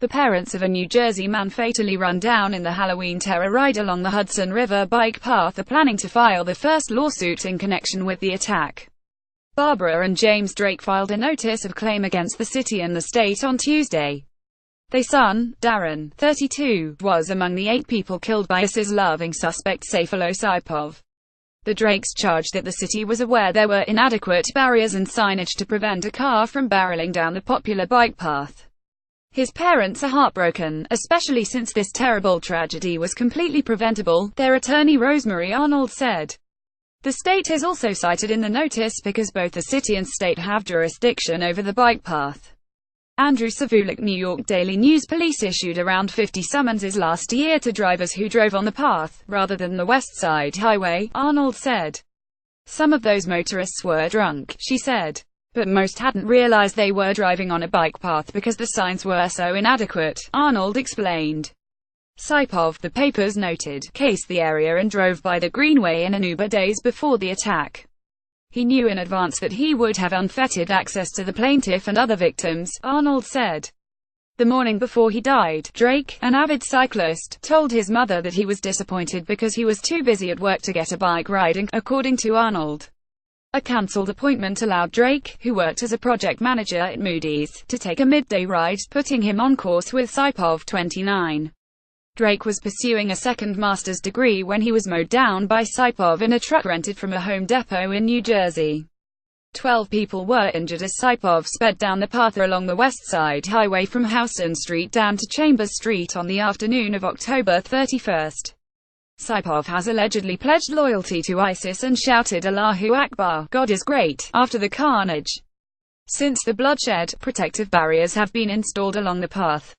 The parents of a New Jersey man fatally run down in the Halloween terror ride along the Hudson River bike path are planning to file the first lawsuit in connection with the attack. Barbara and James Drake filed a notice of claim against the city and the state on Tuesday. Their son, Darren, 32, was among the 8 people killed by ISIS-loving suspect Sayfullo Saipov. The Drakes charged that the city was aware there were inadequate barriers and signage to prevent a car from barreling down the popular bike path. His parents are heartbroken, especially since this terrible tragedy was completely preventable, their attorney Rosemary Arnold said. The state is also cited in the notice because both the city and state have jurisdiction over the bike path. Andrew Savulik, New York Daily News. Police issued around 50 summonses last year to drivers who drove on the path, rather than the West Side Highway, Arnold said. Some of those motorists were drunk, she said. But most hadn't realized they were driving on a bike path because the signs were so inadequate, Arnold explained. Saipov, the papers noted, cased the area and drove by the Greenway in an Uber days before the attack. He knew in advance that he would have unfettered access to the plaintiff and other victims, Arnold said. The morning before he died, Drake, an avid cyclist, told his mother that he was disappointed because he was too busy at work to get a bike riding, according to Arnold. A cancelled appointment allowed Drake, who worked as a project manager at Moody's, to take a midday ride, putting him on course with Saipov, 29. Drake was pursuing a second master's degree when he was mowed down by Saipov in a truck rented from a Home Depot in New Jersey. 12 people were injured as Saipov sped down the path along the West Side Highway from Houston Street down to Chambers Street on the afternoon of October 31. Saipov has allegedly pledged loyalty to ISIS and shouted Allahu Akbar, God is great, after the carnage. Since the bloodshed, protective barriers have been installed along the path.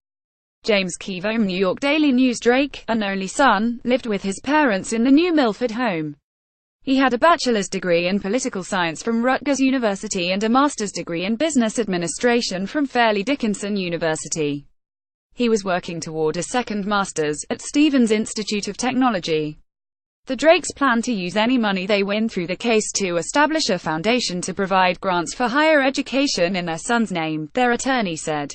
James Keevom, New York Daily News. Drake, an only son, lived with his parents in the New Milford home. He had a bachelor's degree in political science from Rutgers University and a master's degree in business administration from Fairleigh Dickinson University. He was working toward a second master's at Stevens Institute of Technology. The Drakes plan to use any money they win through the case to establish a foundation to provide grants for higher education in their son's name, their attorney said.